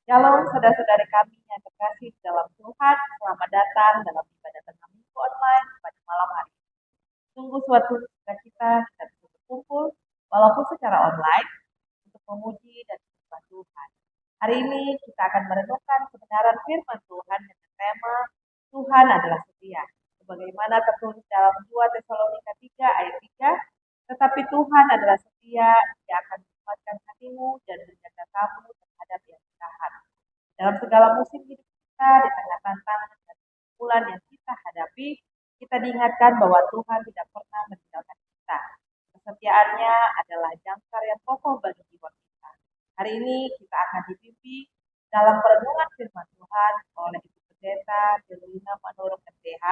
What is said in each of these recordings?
Shalom saudara-saudari kami yang terkasih dalam Tuhan, selamat datang dalam ibadah tengah minggu online pada malam hari ini. Sungguh suatu sukacita kita bisa berkumpul walaupun secara online untuk memuji dan menyembah Tuhan. Hari ini kita akan merenungkan kebenaran firman Tuhan dengan tema Tuhan adalah setia. Sebagaimana tertulis dalam 2 Tesalonika 3 ayat 3, tetapi Tuhan adalah setia, Dia akan menguatkan hatimu dan menjaga kamu terhadap yang jahat. Dalam segala musim hidup kita, di tengah tantangan dan pergumulan yang kita hadapi, kita diingatkan bahwa Tuhan tidak pernah meninggalkan kita. Kesetiaannya adalah jangkar yang kokoh bagi jiwa kita. Hari ini kita akan dibimbing dalam perenungan firman Tuhan oleh Ibu Pendeta Delina Manurung MTH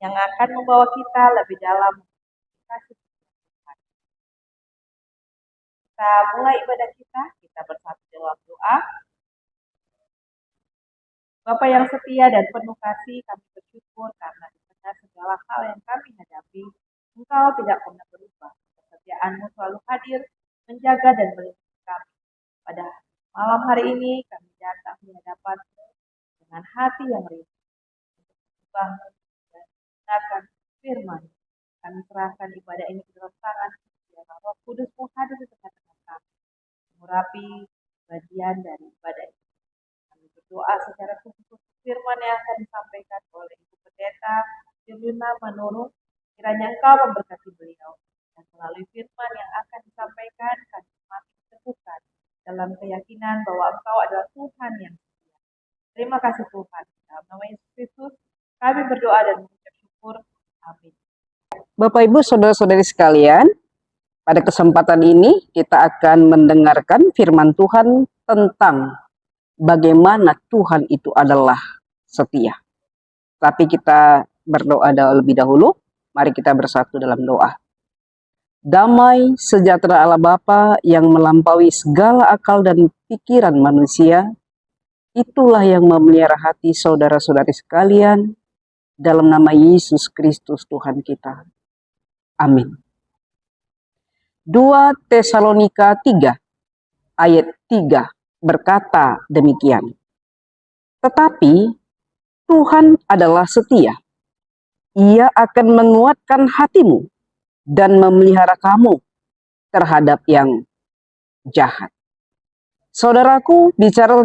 yang akan membawa kita lebih dalam kasih Tuhan. Kita mulai ibadah kita bersatu dalam doa. Bapa yang setia dan penuh kasih, kami bersyukur karena di tengah segala hal yang kami hadapi, Engkau tidak pernah berubah. Kesetiaan-Mu selalu hadir, menjaga dan melindungi kami. Pada malam hari ini, kami datang di hadapan-Mu dengan hati yang rindu untuk membangun dan mendengarkan firman. Kami serahkan ibadah ini ke dalam tangan, biar Roh Kudus-Mu hadir di tengah-tengah kami, mengurapi bagian dari ibadah ini. Kami berdoa secara khusus firman yang akan disampaikan oleh Ibu Pendeta Delina Manurung. Kiranya Engkau memberkati beliau. Dan melalui firman yang akan disampaikan, kami semakin diteguhkan dalam keyakinan bahwa Engkau adalah Tuhan yang setia. Terima kasih Tuhan. Dalam nama Yesus Kristus, kami berdoa dan mengucap syukur. Amin. Bapak Ibu saudara-saudari sekalian, pada kesempatan ini kita akan mendengarkan firman Tuhan tentang bagaimana Tuhan itu adalah setia. Tapi kita berdoa lebih dahulu. Mari kita bersatu dalam doa. Damai sejahtera Allah Bapa yang melampaui segala akal dan pikiran manusia, itulah yang memelihara hati saudara-saudari sekalian dalam nama Yesus Kristus Tuhan kita. Amin. 2 Tesalonika 3 ayat 3 berkata demikian. Tetapi Tuhan adalah setia. Ia akan menguatkan hatimu dan memelihara kamu terhadap yang jahat. Saudaraku, bicara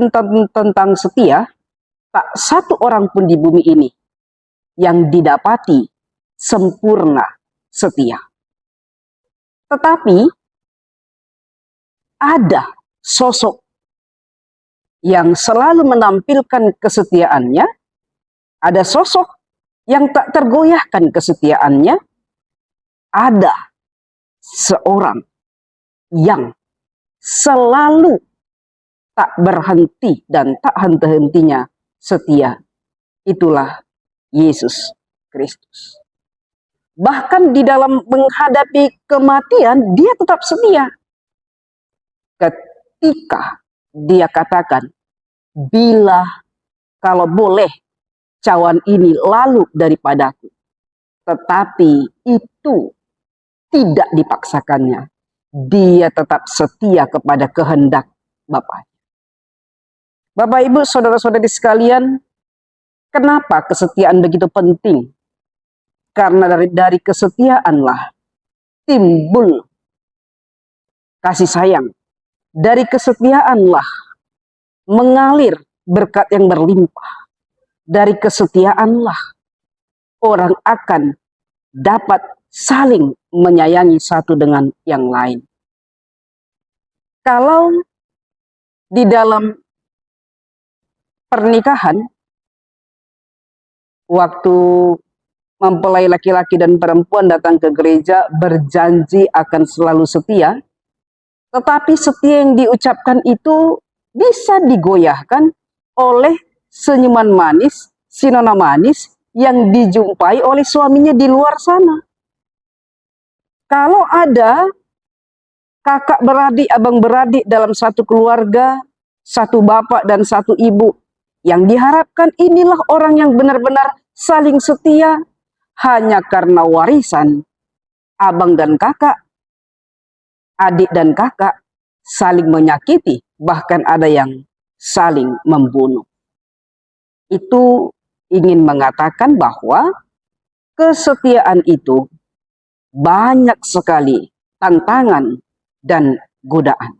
tentang setia, tak satu orang pun di bumi ini yang didapati sempurna setia. Tetapi ada sosok yang selalu menampilkan kesetiaannya, ada sosok yang tak tergoyahkan kesetiaannya, ada seorang yang selalu tak berhenti dan tak henti-hentinya setia. Itulah Yesus Kristus. Bahkan di dalam menghadapi kematian, dia tetap setia. Ketika dia katakan, bila kalau boleh cawan ini lalu daripadaku, tetapi itu tidak dipaksakannya. Dia tetap setia kepada kehendak Bapa. Bapak Ibu saudara-saudari sekalian, kenapa kesetiaan begitu penting? Karena dari kesetiaanlah timbul kasih sayang. Dari kesetiaanlah mengalir berkat yang berlimpah. Dari kesetiaanlah orang akan dapat saling menyayangi satu dengan yang lain. Kalau di dalam pernikahan, waktu mempelai laki-laki dan perempuan datang ke gereja berjanji akan selalu setia, tetapi setia yang diucapkan itu bisa digoyahkan oleh senyuman manis, sinona manis yang dijumpai oleh suaminya di luar sana. Kalau ada kakak beradik, abang beradik dalam satu keluarga, satu bapak dan satu ibu, yang diharapkan inilah orang yang benar-benar saling setia, hanya karena warisan abang dan kakak, adik dan kakak saling menyakiti, bahkan ada yang saling membunuh. Itu ingin mengatakan bahwa kesetiaan itu banyak sekali tantangan dan godaan.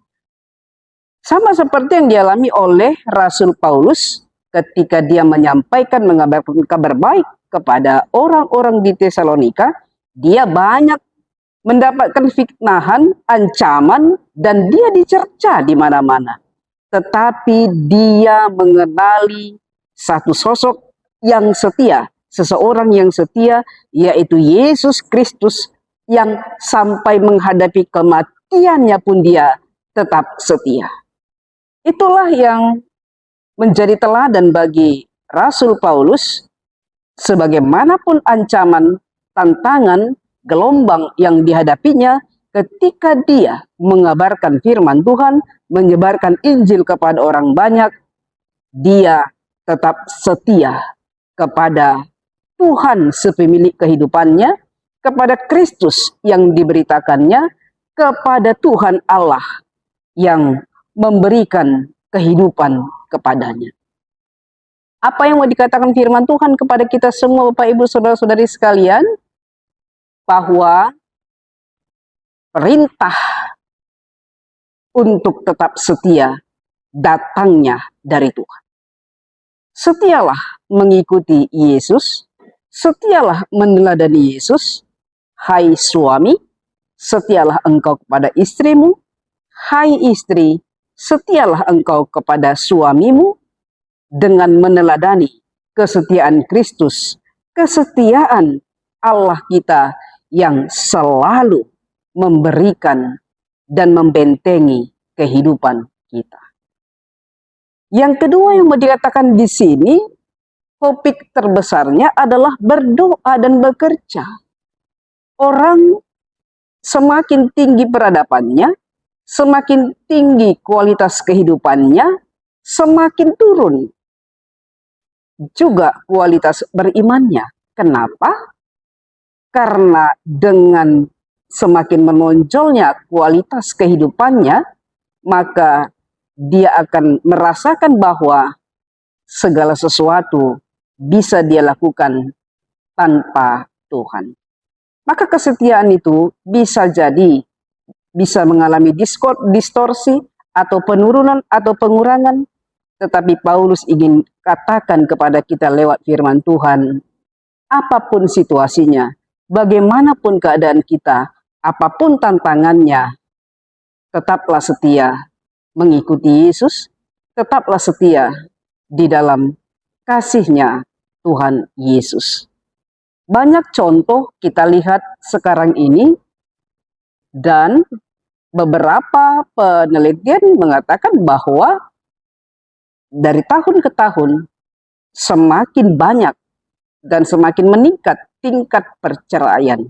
Sama seperti yang dialami oleh Rasul Paulus ketika dia menyampaikan, mengabarkan kabar baik kepada orang-orang di Tesalonika, dia banyak mendapatkan fitnahan, ancaman, dan dia dicerca di mana-mana. Tetapi dia mengenali satu sosok yang setia, seseorang yang setia, yaitu Yesus Kristus, yang sampai menghadapi kematiannya pun dia tetap setia. Itulah yang menjadi teladan bagi Rasul Paulus. Sebagaimanapun ancaman, tantangan, gelombang yang dihadapinya, ketika dia mengabarkan firman Tuhan, menyebarkan Injil kepada orang banyak, dia tetap setia kepada Tuhan sepemilik kehidupannya, kepada Kristus yang diberitakannya, kepada Tuhan Allah yang memberikan kehidupan kepadanya. Apa yang mau dikatakan firman Tuhan kepada kita semua, Bapak Ibu Saudara-saudari sekalian, bahwa perintah untuk tetap setia datangnya dari Tuhan. Setialah mengikuti Yesus, setialah meneladani Yesus. Hai suami, setialah engkau kepada istrimu. Hai istri, setialah engkau kepada suamimu, dengan meneladani kesetiaan Kristus, kesetiaan Allah kita yang selalu memberikan dan membentengi kehidupan kita. Yang kedua yang mau dikatakan di sini, topik terbesarnya adalah berdoa dan bekerja. Orang semakin tinggi peradabannya, semakin tinggi kualitas kehidupannya, semakin turun juga kualitas berimannya. Kenapa? Karena dengan semakin menonjolnya kualitas kehidupannya, maka dia akan merasakan bahwa segala sesuatu bisa dia lakukan tanpa Tuhan. Maka kesetiaan itu bisa jadi, bisa mengalami distorsi atau penurunan atau pengurangan. Tetapi Paulus ingin katakan kepada kita lewat firman Tuhan, apapun situasinya, bagaimanapun keadaan kita, apapun tantangannya, tetaplah setia mengikuti Yesus, tetaplah setia di dalam kasih-Nya Tuhan Yesus. Banyak contoh kita lihat sekarang ini, dan beberapa penelitian mengatakan bahwa dari tahun ke tahun semakin banyak dan semakin meningkat tingkat perceraian.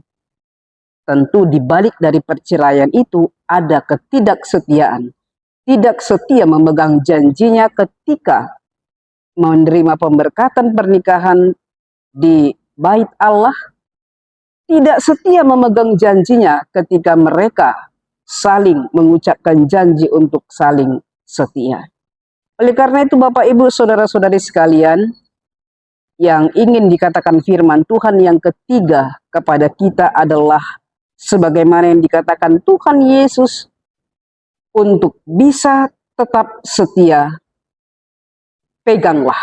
Tentu di balik dari perceraian itu ada ketidaksetiaan. Tidak setia memegang janjinya ketika menerima pemberkatan pernikahan di bait Allah. Tidak setia memegang janjinya ketika mereka saling mengucapkan janji untuk saling setia. Oleh karena itu Bapak Ibu Saudara-saudari sekalian, yang ingin dikatakan firman Tuhan yang ketiga kepada kita adalah sebagaimana yang dikatakan Tuhan Yesus, untuk bisa tetap setia, peganglah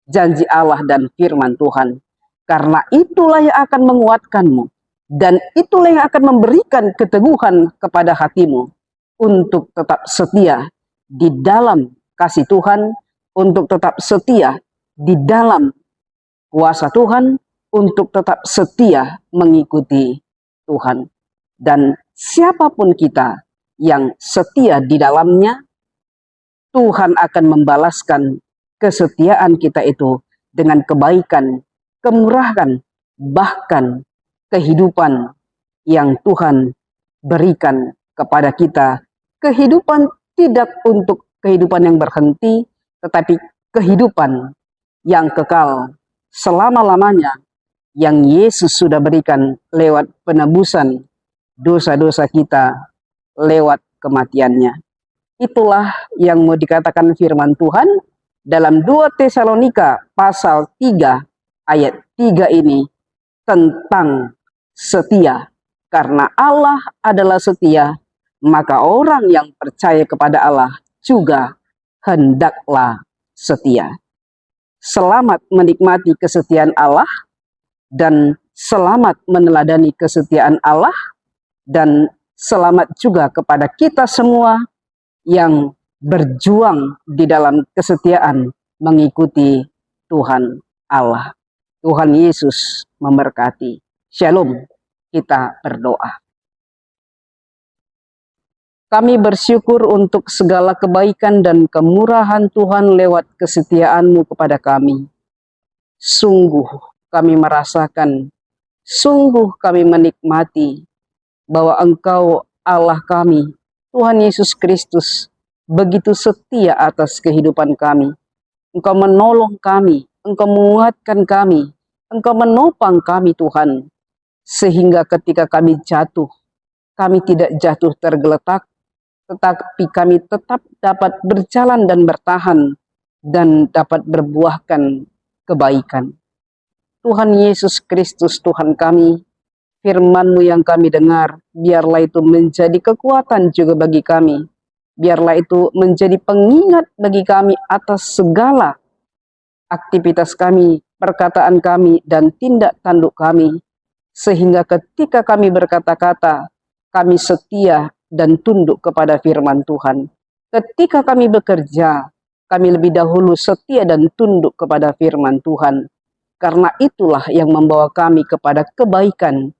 janji Allah dan firman Tuhan. Karena itulah yang akan menguatkanmu, dan itulah yang akan memberikan keteguhan kepada hatimu untuk tetap setia di dalam kasih Tuhan, untuk tetap setia di dalam kuasa Tuhan, untuk tetap setia mengikuti Tuhan. Dan siapapun kita yang setia di dalamnya, Tuhan akan membalaskan kesetiaan kita itu dengan kebaikan, kemurahan, bahkan kehidupan yang Tuhan berikan kepada kita. Kehidupan tidak untuk kehidupan yang berhenti, tetapi kehidupan yang kekal selama-lamanya, yang Yesus sudah berikan lewat penebusan dosa-dosa kita, lewat kematiannya. Itulah yang mau dikatakan firman Tuhan dalam 2 Tesalonika pasal 3 ayat 3 ini tentang setia. Karena Allah adalah setia, maka orang yang percaya kepada Allah juga hendaklah setia. Selamat menikmati kesetiaan Allah dan selamat meneladani kesetiaan Allah, dan selamat juga kepada kita semua yang berjuang di dalam kesetiaan mengikuti Tuhan Allah. Tuhan Yesus memberkati. Shalom. Kita berdoa. Kami bersyukur untuk segala kebaikan dan kemurahan Tuhan lewat kesetiaan-Mu kepada kami. Sungguh kami merasakan, sungguh kami menikmati bahwa Engkau Allah kami, Tuhan Yesus Kristus, begitu setia atas kehidupan kami. Engkau menolong kami, Engkau menguatkan kami, Engkau menopang kami Tuhan. Sehingga ketika kami jatuh, kami tidak jatuh tergeletak, tetapi kami tetap dapat berjalan dan bertahan, dan dapat berbuahkan kebaikan. Tuhan Yesus Kristus Tuhan kami, firman-Mu yang kami dengar, biarlah itu menjadi kekuatan juga bagi kami. Biarlah itu menjadi pengingat bagi kami atas segala aktivitas kami, perkataan kami, dan tindak tanduk kami. Sehingga ketika kami berkata-kata, kami setia dan tunduk kepada firman Tuhan. Ketika kami bekerja, kami lebih dahulu setia dan tunduk kepada firman Tuhan. Karena itulah yang membawa kami kepada kebaikan,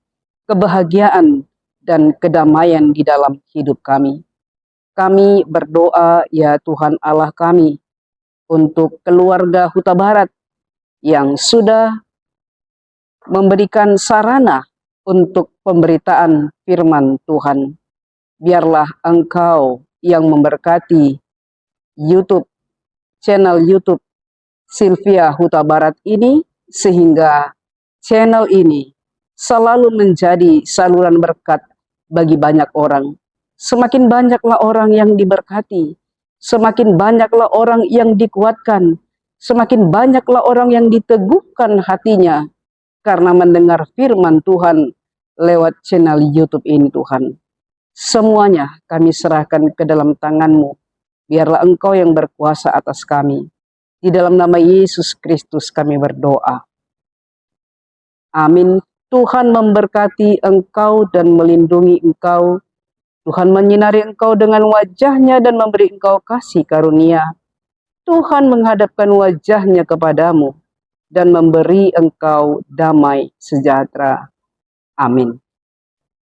kebahagiaan, dan kedamaian di dalam hidup kami. Kami berdoa, ya Tuhan Allah kami, untuk keluarga Huta Barat yang sudah memberikan sarana untuk pemberitaan firman Tuhan. Biarlah Engkau yang memberkati YouTube, channel YouTube Sylvia Huta Barat ini, sehingga channel ini selalu menjadi saluran berkat bagi banyak orang. Semakin banyaklah orang yang diberkati, semakin banyaklah orang yang dikuatkan, semakin banyaklah orang yang diteguhkan hatinya karena mendengar firman Tuhan lewat channel YouTube ini Tuhan. Semuanya kami serahkan ke dalam tangan-Mu. Biarlah Engkau yang berkuasa atas kami. Di dalam nama Yesus Kristus kami berdoa. Amin. Tuhan memberkati engkau dan melindungi engkau. Tuhan menyinari engkau dengan wajah-Nya dan memberi engkau kasih karunia. Tuhan menghadapkan wajah-Nya kepadamu dan memberi engkau damai sejahtera. Amin.